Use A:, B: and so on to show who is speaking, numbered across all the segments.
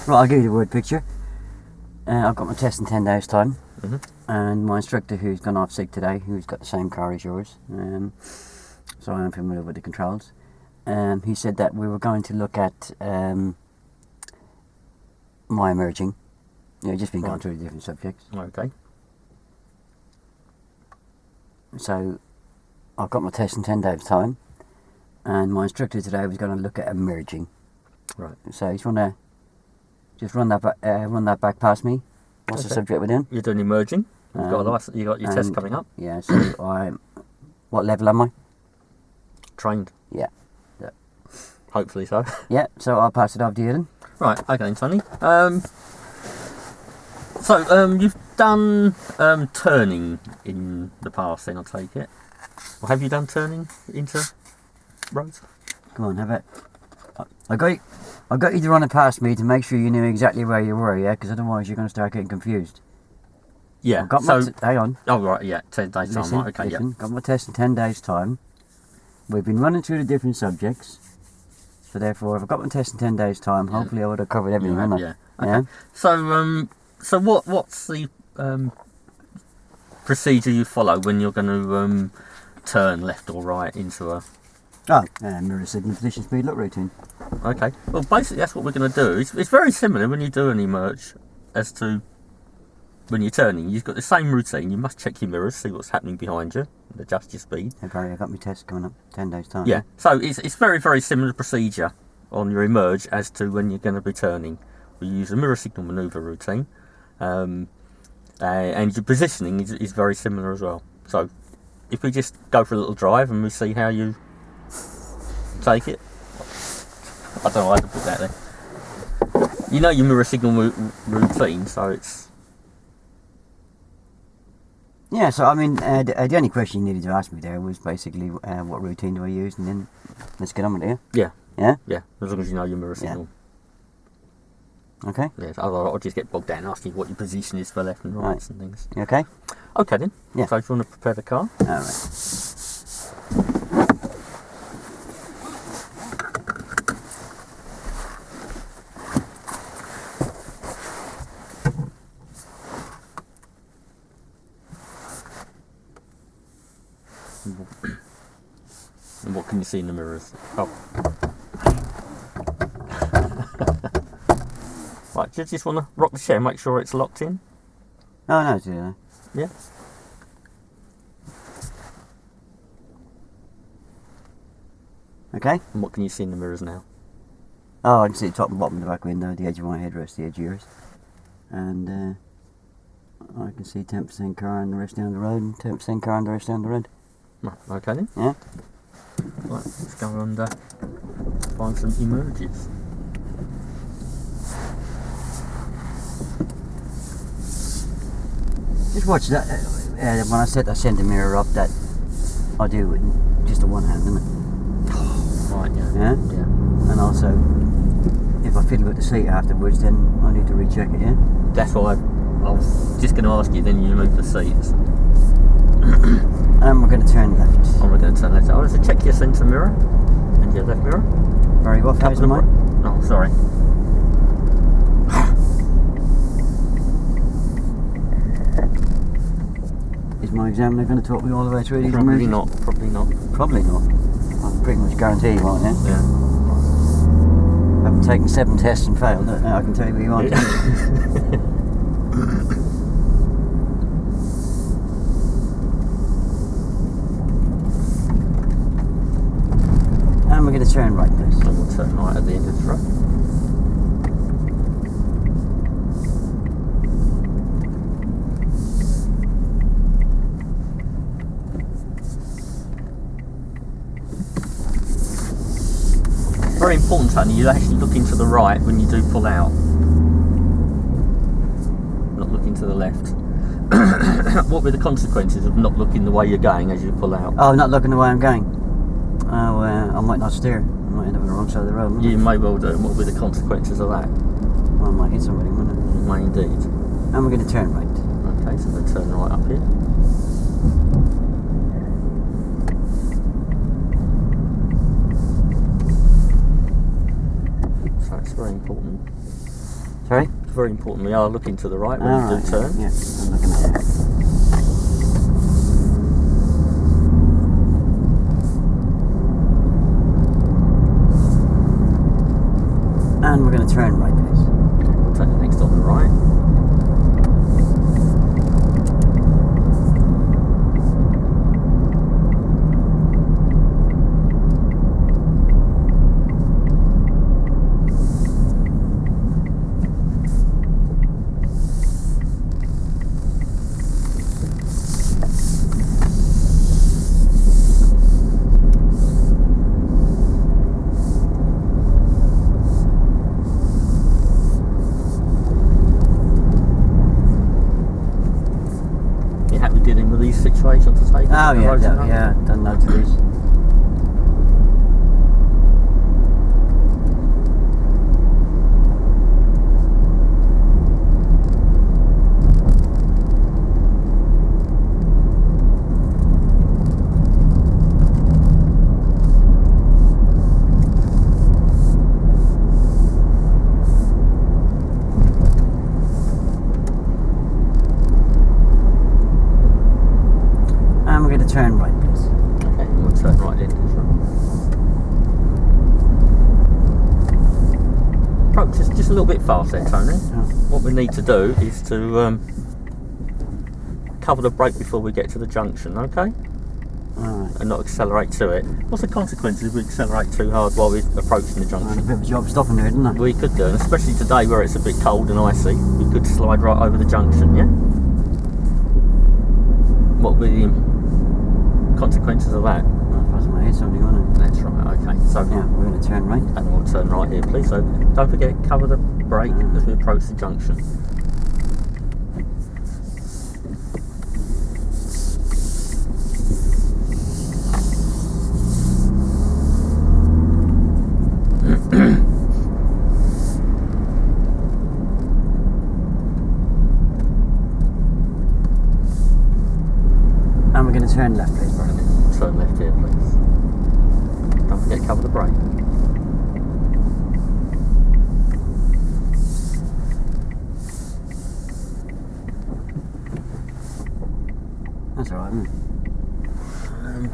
A: Right, I'll give you the word picture. I've got my test in 10 days' time.
B: Mm-hmm.
A: And my instructor, who's gone off sick today, who's got the same car as yours, so I am familiar with the controls. He said that we were going to look at my emerging. Just been going through the different subjects.
B: Okay.
A: So I've got my test in 10 days' time, and my instructor today was going to look at emerging.
B: Right.
A: So you want to just run that back past me. What's the subject we're doing?
B: You're doing emerging. You got your test coming up.
A: Yeah. So what level am I?
B: Trained.
A: Yeah.
B: Hopefully so.
A: Yeah. So I'll pass it off to you then.
B: Right. Okay, Tony. So you've done turning in the past, then I take it. Or have you done turning into roads?
A: Come on, have it. I got you to run it past me to make sure you knew exactly where you were, yeah? Because otherwise you're going to start getting confused.
B: Yeah.
A: Hang on.
B: Oh right, yeah. 10 days time. Right. Okay.
A: Listen,
B: Yeah.
A: got my test in 10 days' time. We've been running through the different subjects. So therefore, if I've got my test in 10 days' time, hopefully I would have covered everything, haven't I?
B: Yeah. Okay.
A: Yeah?
B: So what's the procedure you follow when you're going to turn left or right into a...
A: mirror signal position speed look routine.
B: Okay. Well, basically that's what we're going to do. It's very similar when you do an emerge as to when you're turning. You've got the same routine. You must check your mirrors, see what's happening behind you, and adjust your speed.
A: Hey Barry, I've got my test coming up 10 days' time.
B: Yeah. So it's very, very similar procedure on your emerge as to when you're going to be turning. We use a mirror signal manoeuvre routine. And your positioning is very similar as well. So if we just go for a little drive and we see how you take it. I don't know how to put that there. You know your mirror signal routine, so it's...
A: Yeah, so I mean, the only question you needed to ask me there was basically what routine do I use, and then let's get on with it.
B: Yeah.
A: Yeah?
B: Yeah, as long as you know your mirror signal.
A: Okay.
B: Yes, otherwise I'll just get bogged down asking what your position is for left and right and things.
A: You okay?
B: Okay then.
A: Yeah.
B: So if you want to prepare the car.
A: Alright.
B: And what can you see in the mirrors? Oh. Right, do you just want to rock the chair, make sure it's locked in?
A: Oh, no, it's there.
B: Yeah.
A: Okay?
B: And what can you see in the mirrors now?
A: Oh, I can see the top and bottom of the back window, the edge of my headrest, the edge of yours. And I can see 10% car and the rest down the road, and 10% car and the rest down the road.
B: Right, okay then.
A: Yeah?
B: Right, let's go and find some emerges.
A: Just watch that. When I set that centre mirror up, that I do with just a one hand, isn't it?
B: Right, yeah.
A: Yeah?
B: Yeah.
A: And also, if I fiddle with the seat afterwards, then I need to recheck it, yeah?
B: That's why I was just going to ask you, then you move the seats.
A: And we're going to turn left.
B: And we're going to turn left. I want to check your centre mirror and your left mirror.
A: Very well, phase am I?
B: Oh, sorry.
A: Is my examiner going to talk me all the way through these
B: Probably
A: emergencies?
B: not. Probably not.
A: Probably not. I pretty much guarantee you won't, yeah?
B: Yeah.
A: I haven't taken 7 tests and failed, I can tell you what you want. And we're going to turn right, please.
B: And we'll turn right at the end of the road. Very important, Tony, you actually look into the right when you do pull out. Not looking to the left. What were the consequences of not looking the way you're going as you pull out?
A: Oh, not looking the way I'm going. Oh, I might not steer. I might end up on the wrong side of the road.
B: You may well do. And what were the consequences of that?
A: Well, I might hit somebody, wouldn't I?
B: You may indeed.
A: And we're going to turn right.
B: Okay, so we'll turn right up here. So it's very important.
A: Sorry?
B: Very important, we are looking to the right when you
A: Alright,
B: do turn.
A: yeah, I'm looking at it. And we're going to turn right, please.
B: We'll take the next on the right. You happy dealing with these situations to take?
A: Oh, yeah, done loads of these. And we're going to turn right, please.
B: Okay, we'll turn right in. Approach is just a little bit fast there, Tony.
A: Oh.
B: What we need to do is to cover the brake before we get to the junction, okay?
A: Alright.
B: And not accelerate to it. What's the consequences if we accelerate too hard while we're approaching the
A: Well, a
B: junction?
A: bit of a job stopping there, isn't it?
B: We could do, and especially today where it's a bit cold and icy, we could slide right over the junction, yeah? What would be the consequences of that?
A: Oh, that's my head something on it.
B: That's right, okay. So,
A: Yeah, we're going to turn right.
B: and we'll turn right here, please. So, don't forget, cover the brake as we approach the junction.
A: And we're going to turn left, please, brother.
B: Turn left here, please. Don't forget to cover the brake.
A: That's alright, isn't it?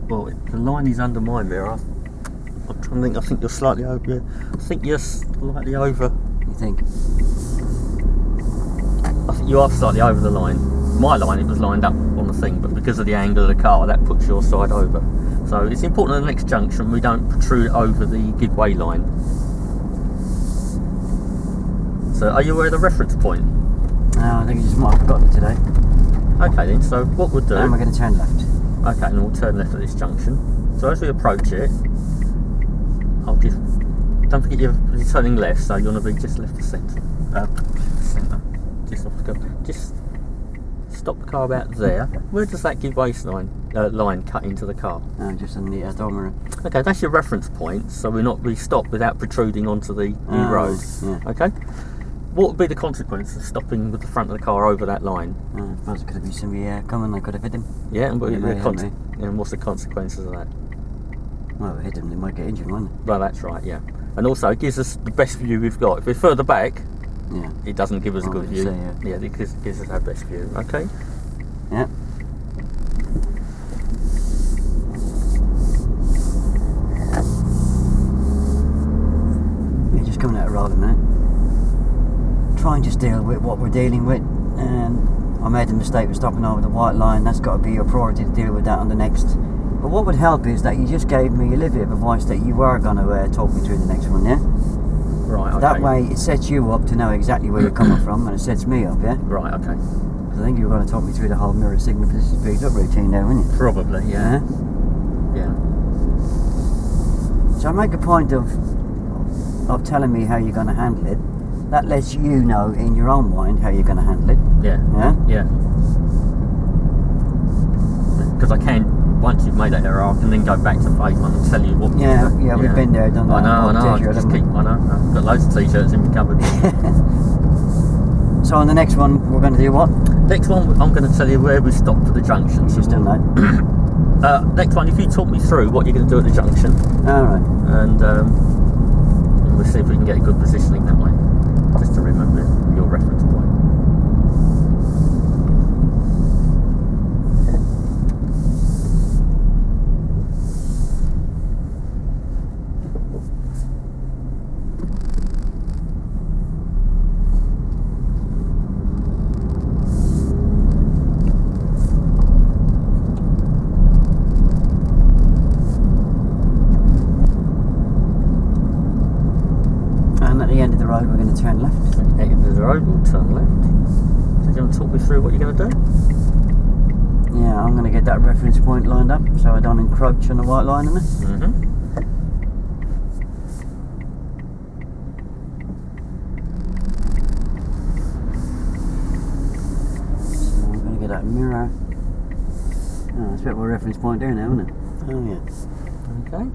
B: Well, the line is under my mirror. I'm trying to think. I think you're slightly over. I think you're slightly over.
A: You think?
B: I think you are slightly over the line. My line, it was lined up on the thing, but because of the angle of the car, that puts your side over. So it's important at the next junction we don't protrude over the give way line. So are you aware of the reference point?
A: No, I think you just might have forgotten it today.
B: Okay then, so what we'll do...
A: And we're going to turn left.
B: Okay, and we'll turn left at this junction. So as we approach it, I'll just... Don't forget you're turning left, so you want to be just left of centre. Centre. Just off the car. Just stop the car about there. Where does that give way line cut into the car?
A: No, just on the door mirror.
B: Okay, that's your reference point, so we stop without protruding onto the new road.
A: Yeah.
B: Okay? What would be the consequence of stopping with the front of the car over that line?
A: I suppose it could have been somebody coming, they could have hit him.
B: Yeah, and,
A: May.
B: and what's the consequences of that?
A: Well, if they hit him, they might get injured, won't
B: Well, that's right, yeah. And also, it gives us the best view we've got. If we're further back,
A: they? Yeah.
B: it doesn't give us a
A: Oh,
B: good
A: you
B: view.
A: say, yeah.
B: Yeah, it gives us our best view. Okay?
A: Yeah. You're just coming out of road a minute. Try and just deal with what we're dealing with. I made a mistake with stopping over the white line. That's got to be your priority to deal with that on the next. But what would help is that you just gave me a little bit of advice that you were going to talk me through the next one, yeah?
B: Right, okay.
A: That way it sets you up to know exactly where you're coming from, and it sets me up, yeah?
B: Right, okay.
A: I think you were going to talk me through the whole mirror signal position speed up routine there, weren't you?
B: Probably, yeah. Yeah.
A: So I make a point of telling me how you're going to handle it. That lets you know in your own mind how you're going to handle it.
B: Yeah.
A: Yeah?
B: Yeah. Because I can, once you've made that error, I can then go back to phase one and tell you what.
A: Yeah, we've been there, done that.
B: I know.
A: T-shirt,
B: Just
A: haven't
B: keep. I know. I've got loads of t-shirts in my cupboard.
A: So on the next one, we're going to do what?
B: Next one, I'm going to tell you where we stop for the junction.
A: Just done that.
B: Next one, if you talk me through what you're going to do at the junction,
A: Alright.
B: and we'll see if we can get a good positioning that way. Just to remember your reference point.
A: And at the end of the road, we're going to turn left.
B: At the end of the road, we'll turn left. So, do you want to talk me through what you're going to do?
A: Yeah, I'm going to get that reference point lined up so I don't encroach on the white line in it.
B: Mm-hmm.
A: So I'm going to get that mirror. Oh, that's about my reference point there now, isn't it? Oh, yeah.
B: Okay.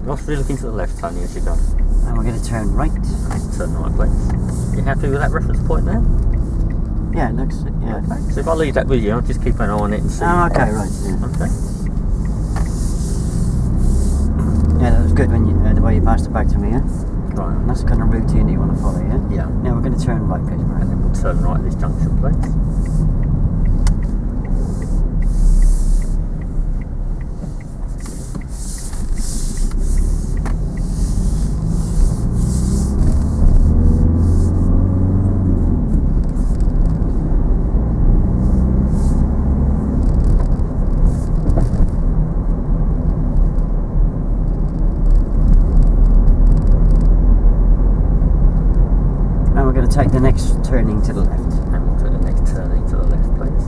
B: Roughly looking to the left, Tony, as you go.
A: And we're going to turn right.
B: Turn right, please. You happy with that reference point now?
A: Yeah, looks. Yeah.
B: Okay. So if I leave that with you, I'll just keep an eye on it and see.
A: Oh, okay, right. Yeah.
B: Okay.
A: Yeah, that was good when you the way you passed it back to me. Yeah.
B: Right.
A: And that's the kind of routine that you want to follow. Yeah.
B: Yeah.
A: Now we're going to turn right, please,
B: And
A: Mary.
B: then we'll turn right at this junction, please.
A: And we're going to take the next turning to the left.
B: And we'll take the next turning to the left, please.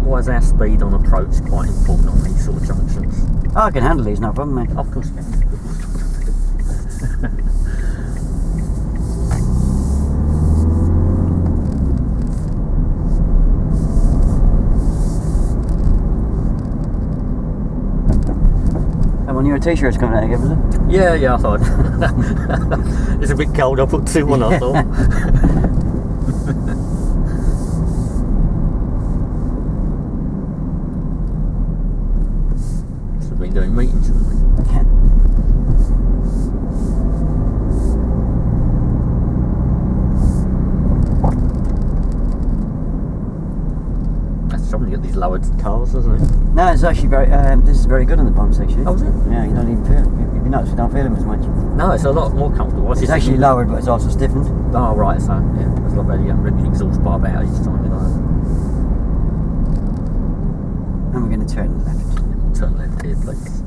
B: Why is our speed on approach quite important on these sort of junctions?
A: Oh, I can handle these, no problem, mate.
B: Of course you can.
A: And when your t-shirt's coming out again, was it?
B: Yeah, I thought. It's a bit cold, I put two on, I thought. So we've been doing meetings, haven't we?
A: Yeah.
B: That's trouble to get these lowered cars, isn't it?
A: No, it's actually very. This is very good on the bump section.
B: Oh, is it?
A: Yeah, you don't even feel. If you notice, you don't feel them as much.
B: No, it's a lot more comfortable.
A: It's actually lowered, but it's also stiffened.
B: Oh, right, so yeah, it's a lot better. You don't rip the exhaust barb out each time, you know.
A: And we're going to turn left.
B: Turn left here, please.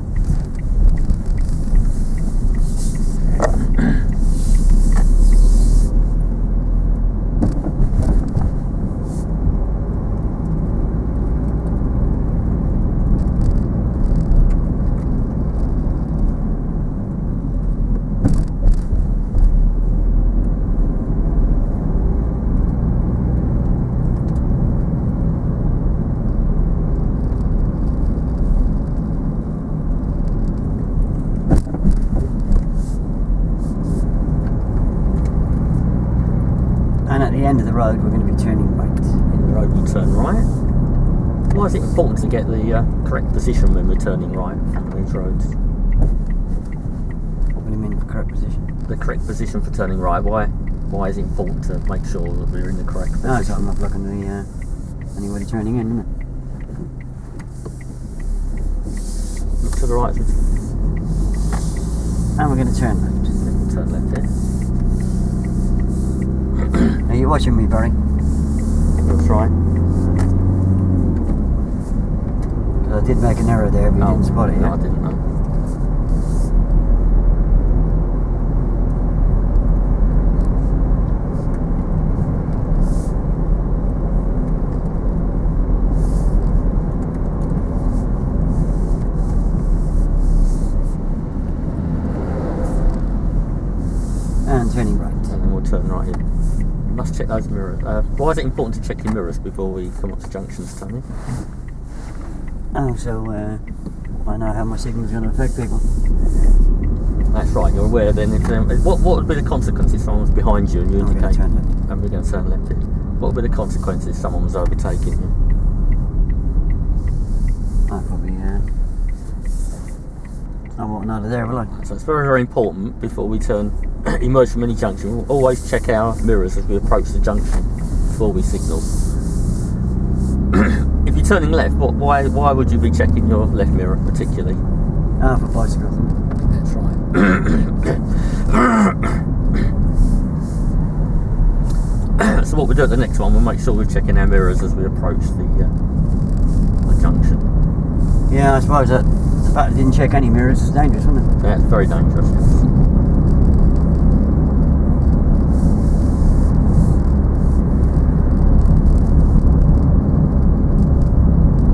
A: And at the end of the road, we're going to be turning right.
B: In the road, we'll turn right. Why is it important to get the correct position when we're turning right on these roads?
A: What do you mean, correct position?
B: The correct position for turning right. Why is it important to make sure that we're in the correct position?
A: No, it's not enough looking the anybody turning in, isn't it?
B: Look to the right.
A: And we're going to turn left.
B: We'll turn left here.
A: Are you watching me, Barry?
B: That's right.
A: Because I did make an error there, but you didn't spot it
B: No,
A: yet.
B: I didn't know.
A: And turning right.
B: And then we'll turn right here. You must check those mirrors. Why is it important to check your mirrors before we come up to junctions, Tony?
A: Oh, so I know how my signal's going to affect people.
B: That's right. You're aware then. If, what would be the consequences if someone was behind you and you
A: I'm going to
B: indicate?
A: turn left.
B: And we're going to turn left. What would be the consequences if someone was overtaking you?
A: I probably, I won't out of there, will I?
B: So it's very, very important before we emerge from any junction. We'll always check our mirrors as we approach the junction before we signal. If you're turning left, why would you be checking your left mirror particularly?
A: For bicycles.
B: That's right. So what we do at the next one, we'll make sure we're checking our mirrors as we approach the junction.
A: Yeah, I suppose that the fact I didn't check any mirrors is dangerous, wasn't it?
B: Yeah, it's very dangerous, yes.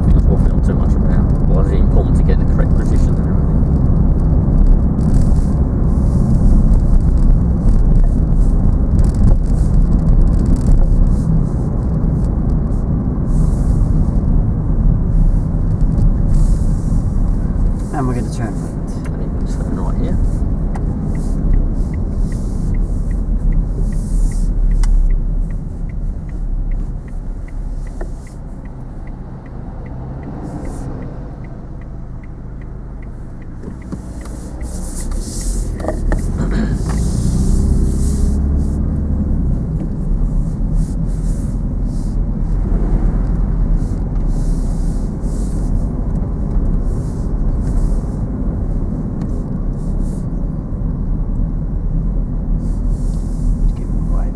B: That's waffling on too much about why is it important to get the correct position and everything.
A: And we're going to turn right.
B: And then we'll turn right here.
A: Just give him a wave.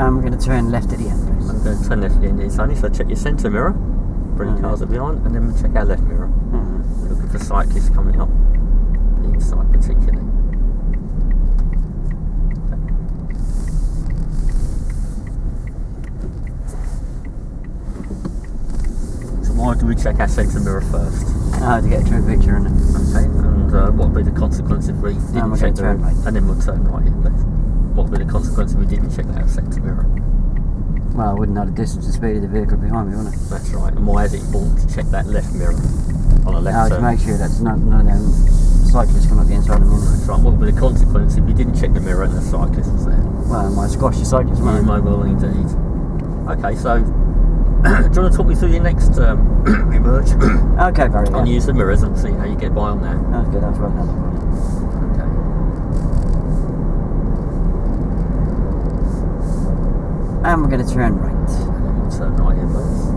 A: And we're going to turn left at the end, please.
B: I'm going to turn left at the end. It's only so check your centre mirror for any cars that are behind, and then we'll check our left mirror. We're looking for cyclists coming up the inside particularly. So why do we check our centre mirror first?
A: To get a true picture, isn't it?
B: Okay, and what would be the consequence if we didn't
A: we're
B: check
A: gonna turn right.
B: And then we'll turn right here, please. What would be the consequence if we didn't check that centre mirror?
A: Well, I wouldn't know the distance and speed of the vehicle behind me, wouldn't it?
B: That's right. And why is it important to check that left mirror on a left
A: To
B: turn?
A: make sure that none of them cyclists come up the inside of me.
B: That's right. What would be the consequence if you didn't check the mirror and the cyclist was there?
A: Well, I might squash the cyclist,
B: You
A: won't
B: may well indeed. Okay, so do you want to talk me through your next emerge
A: I? Okay, very
B: and
A: good.
B: use the mirrors and see how you get by on that?
A: That's good, that's well done.
B: Okay.
A: And we're going to turn right.
B: And then we'll turn right here, please.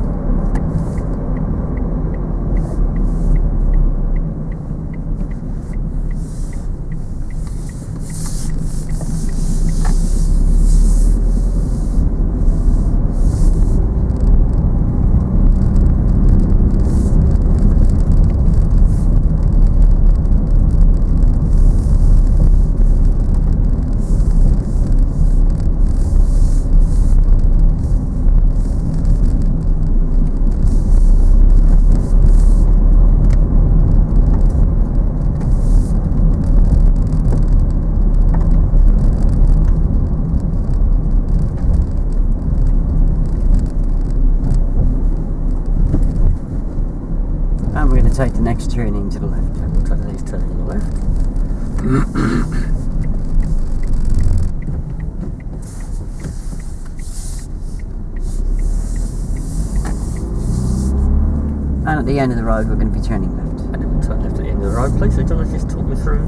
A: And we're going to take the next turning to the left.
B: Okay, we'll take the next turn to the left.
A: And at the end of the road, we're going to be turning left.
B: And then we'll turn left at the end of the road, please. So do you want to just talk me through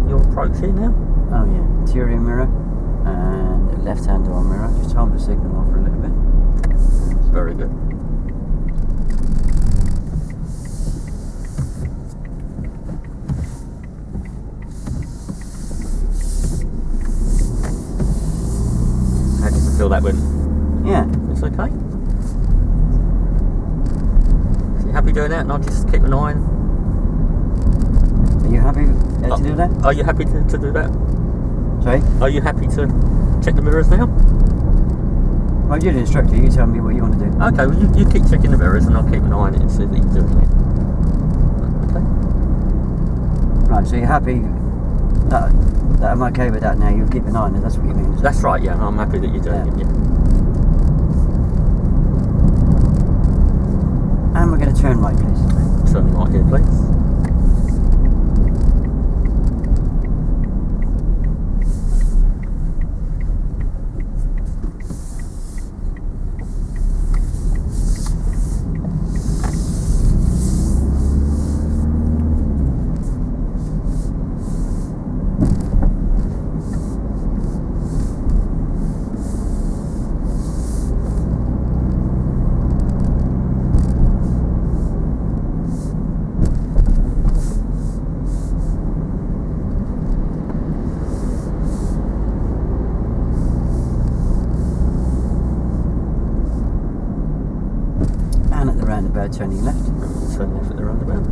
B: your approach here now?
A: Oh yeah, interior mirror and left-hand door mirror. Just hold the signal off for a little bit.
B: Very good. How did you feel that went?
A: Yeah.
B: It's okay. So you happy doing that? And I'll just keep an eye on.
A: Are you happy to do that?
B: Are you happy to do that?
A: Sorry?
B: Are you happy to check the mirrors now?
A: Well, you're the instructor. You tell me what you want to do.
B: Okay, well you keep checking the mirrors and I'll keep an eye on it and see that you're doing it. Okay.
A: Right, so you're happy that I'm okay with that now. You'll keep an eye on it. That's what you mean. Isn't
B: That's right, yeah. I'm happy that you're doing it, yeah.
A: And we're going to turn right, please.
B: Turn right here, please.
A: And at the roundabout, turning left.
B: Turn left at the roundabout.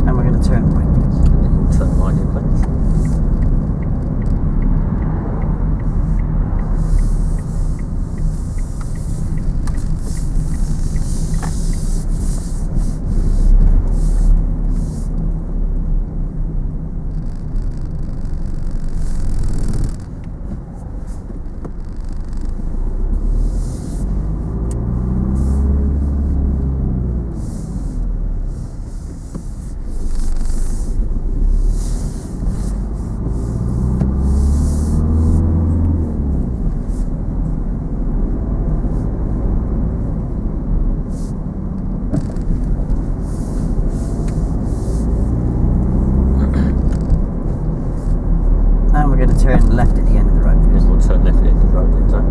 A: And we're going to turn right, please.
B: Turn right here, please.
A: And we're going to turn left at the end of the road, please.
B: Then we'll turn left at the end of the road then, so.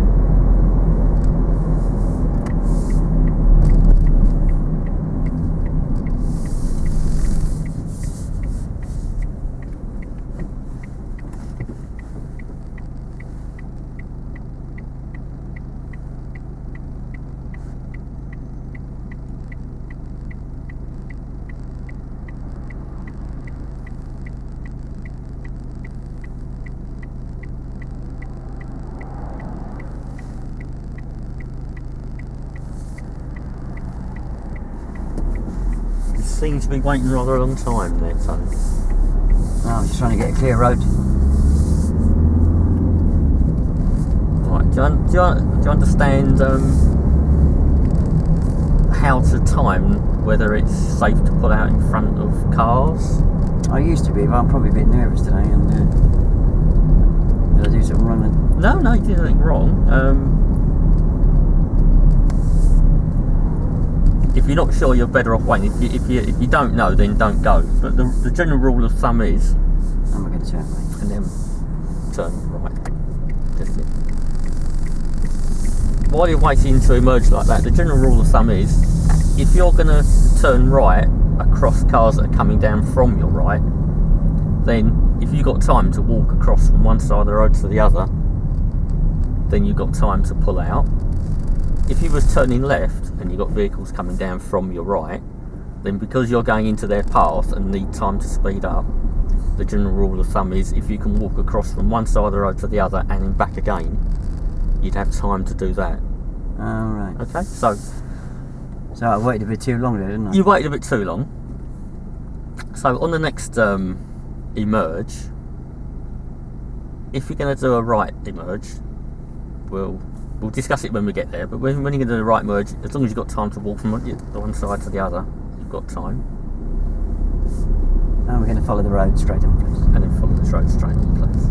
B: Seems to be waiting rather a long time there, so.
A: Oh, I'm just trying to get a clear road.
B: Right, do you understand how to time whether it's safe to pull out in front of cars?
A: I used to be, but I'm probably a bit nervous today. And did I do something wrong then?
B: No, you did nothing wrong. If you're not sure, you're better off waiting. If you don't know, then don't go. But the general rule of thumb is,
A: And we're going to turn right.
B: and then turn right. While you're waiting to emerge like that, the general rule of thumb is, if you're going to turn right across cars that are coming down from your right, then if you've got time to walk across from one side of the road to the other, then you've got time to pull out. If you was turning left and you've got vehicles coming down from your right, then because you're going into their path and need time to speed up, the general rule of thumb is if you can walk across from one side of the road to the other and then back again, you'd have time to do that.
A: Oh, right.
B: Okay, so
A: I waited a bit too long there, didn't I?
B: you waited a bit too long. So on the next emerge, if you're going to do a right emerge, we'll discuss it when we get there. But when you're going to do the right emerge, as long as you've got time to walk from the one side to the other, you've got time.
A: And we're going to follow the road straight on, please.
B: And then follow this road straight on, please.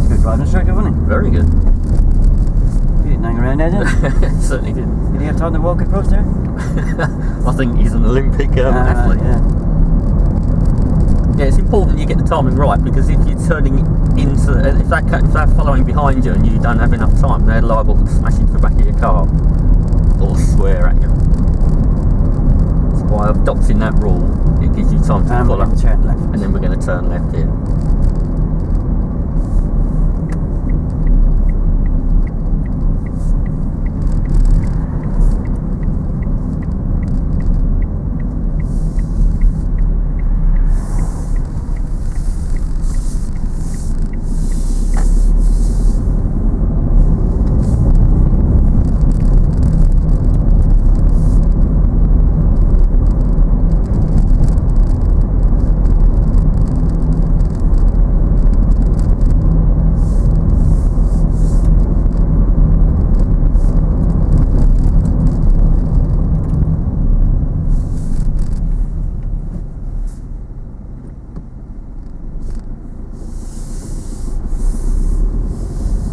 A: Good driving instructor, wasn't he?
B: Very good.
A: You didn't hang around there, did you?
B: Certainly didn't.
A: Did he have time to walk across there?
B: I think he's an Olympic athlete. Yeah, it's important you get the timing right, because if you're turning into, if they're following behind you and you don't have enough time, they're liable to smash into the back of your car or swear at you. So by adopting that rule, it gives you time to
A: And we're
B: follow.
A: going to turn left.
B: And then we're going to turn left here.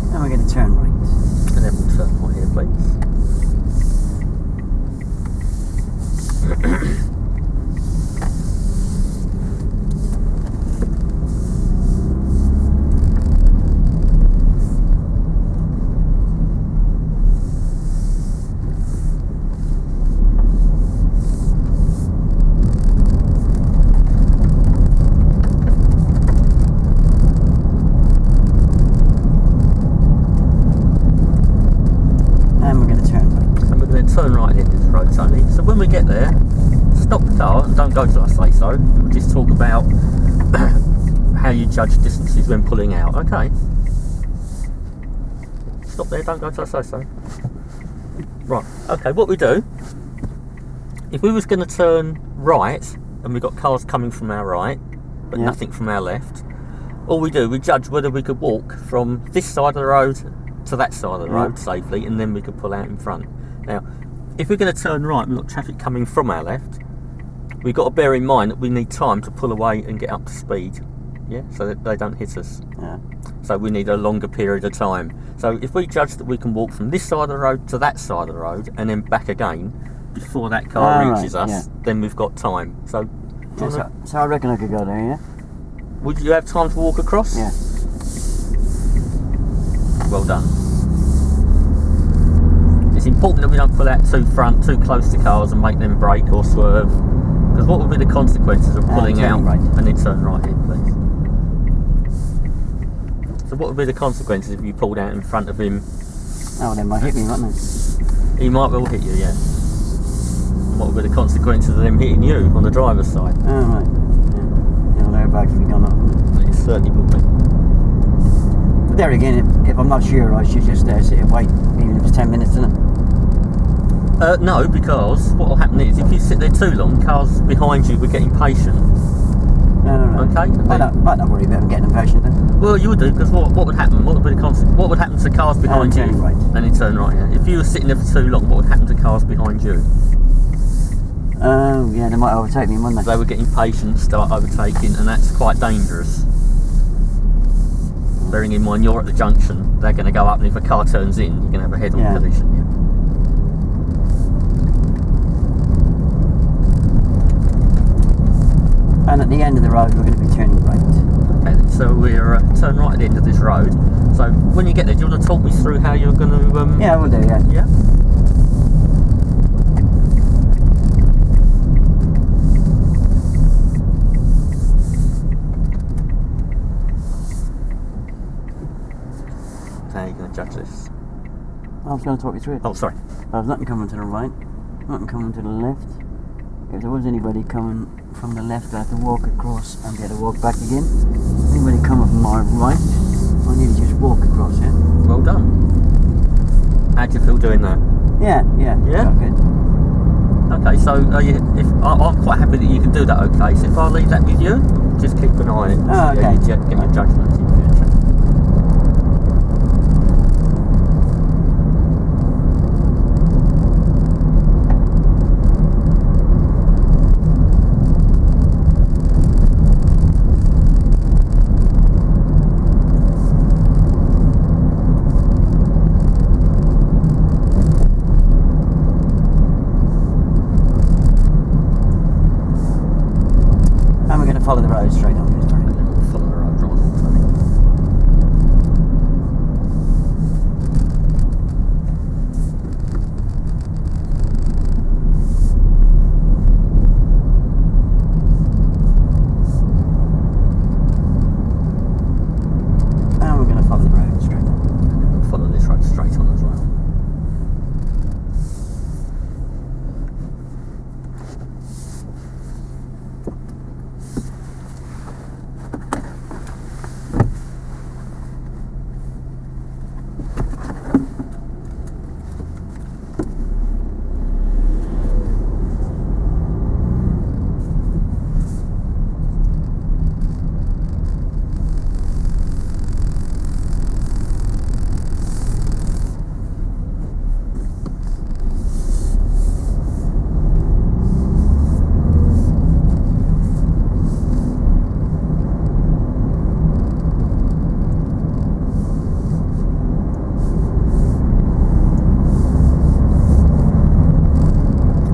A: And we're going to turn right.
B: And then we'll turn right here, please. Turn right at the end of this road, Tony. So when we get there, stop the car and don't go till I say so. We'll just talk about how you judge distances when pulling out. Okay. Stop there, don't go till I say so. Right, okay, what we do, if we was going to turn right and we got cars coming from our right, but nothing from our left, all we do, we judge whether we could walk from this side of the road to that side of the road safely, and then we could pull out in front. Now, if we're going to turn right and we've got traffic coming from our left, we've got to bear in mind that we need time to pull away and get up to speed, so that they don't hit us. So we need a longer period of time. So if we judge that we can walk from this side of the road to that side of the road and then back again before that car reaches us, then we've got time. So,
A: so I reckon I could go there, yeah?
B: Would you have time to walk across?
A: Yeah.
B: Well done. It's important that we don't pull out too close to cars and make them brake or swerve, because what would be the consequences of pulling out and then turn right here, please? So what would be the consequences if you pulled out in front of him?
A: Oh, they might hit me, wouldn't they?
B: He might well hit you, yeah. And what would be the consequences of them hitting you on the driver's side?
A: Oh, right. Yeah, the airbags would be gone up.
B: It certainly would be.
A: But there again, if I'm not sure, I should just sit and wait, even if it's 10 minutes, isn't it?
B: No, because what will happen is if you sit there too long, cars behind you will get impatient.
A: No.
B: Okay.
A: Might not worry about them getting impatient then.
B: Well, you would do, because what would happen? What would be the what would happen to cars behind you?
A: Turn right.
B: And you turn right. Yeah. If you were sitting there for too long, what would happen to cars behind you?
A: Oh, yeah, they might overtake me, wouldn't they?
B: They would get impatient, start overtaking, and that's quite dangerous. Bearing in mind you're at the junction, they're going to go up, and if a car turns in, you're going to have a head-on collision. Yeah.
A: And at the end of the road, we're going to be turning right.
B: Okay, then, so we're turn right at the end of this road. So when you get there, do you want to talk me through how you're going to?
A: Yeah, we'll do. Yeah.
B: Yeah. How are you going to judge this?
A: I'm was going to talk you through it.
B: Oh, sorry.
A: There's nothing coming to the right, nothing coming to the left. If there was anybody coming from the left, I had to walk across and get to walk back again. Anybody coming from my right, I need to just walk across, yeah?
B: Well done. How do you feel doing that?
A: Yeah?
B: Yeah?
A: Good.
B: Okay, so I'm quite happy that you can do that. Okay, so if I leave that with you, just keep an eye on it.
A: Oh, okay.
B: Yeah, get your judgments in future.
A: And we're going to follow the road straight on.
B: Follow the road, right?
A: And we're going to follow the road straight on.
B: We'll follow this road straight on as well.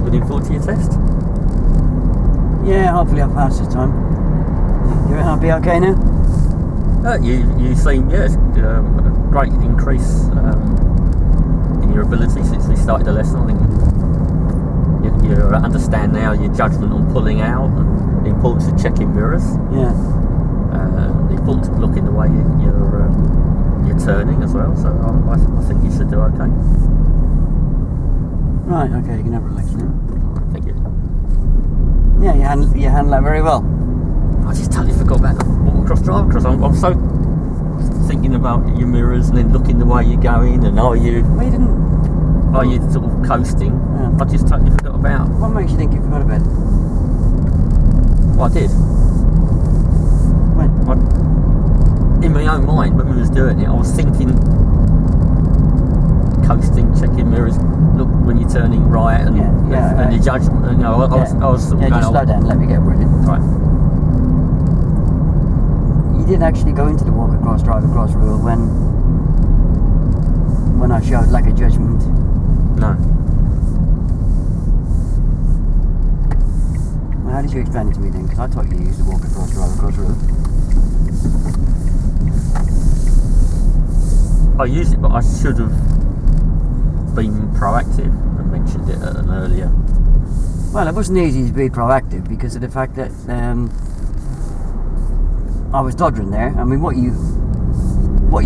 B: Looking forward to your test?
A: Yeah, hopefully I'll pass this time. You reckon I'll be okay now?
B: You seem, a great increase in your ability since we started the lesson. I think you understand now your judgment on pulling out and the importance of checking mirrors,
A: Yeah.
B: the importance of looking the way you're turning as well. So I think you should do okay.
A: Right, okay, you can have a relax now.
B: Thank you.
A: Yeah, you handle that very well.
B: I just totally forgot about the watercross drive because I'm so thinking about your mirrors and then looking the way you're going and
A: Well, you didn't.
B: are you sort of coasting?
A: Yeah.
B: I just totally forgot about
A: What makes you think you forgot about it?
B: what I did.
A: When?
B: In my own mind, when we was doing it, I was thinking coasting, checking mirrors, look when you're turning right and and your judgment. You know, I was sort of
A: Yeah,
B: going,
A: just slow down, let me get brilliant.
B: Right.
A: You didn't actually go into the walk across, drive across rule when I showed lack of judgment.
B: No.
A: Well, how did you explain it to me then? Because I thought you used the walk across, drive across rule.
B: I used it, but I should have been proactive and mentioned it at an earlier.
A: Well, it wasn't easy to be proactive because of the fact that I was doddering there. I mean, what you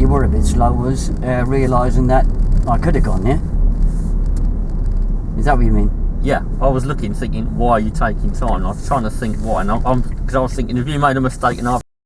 A: were a bit slow was realising that I could have gone there. Is that what you mean?
B: Yeah, I was looking, thinking, why are you taking time? I was trying to think why, and because I was thinking, if you made a mistake and I've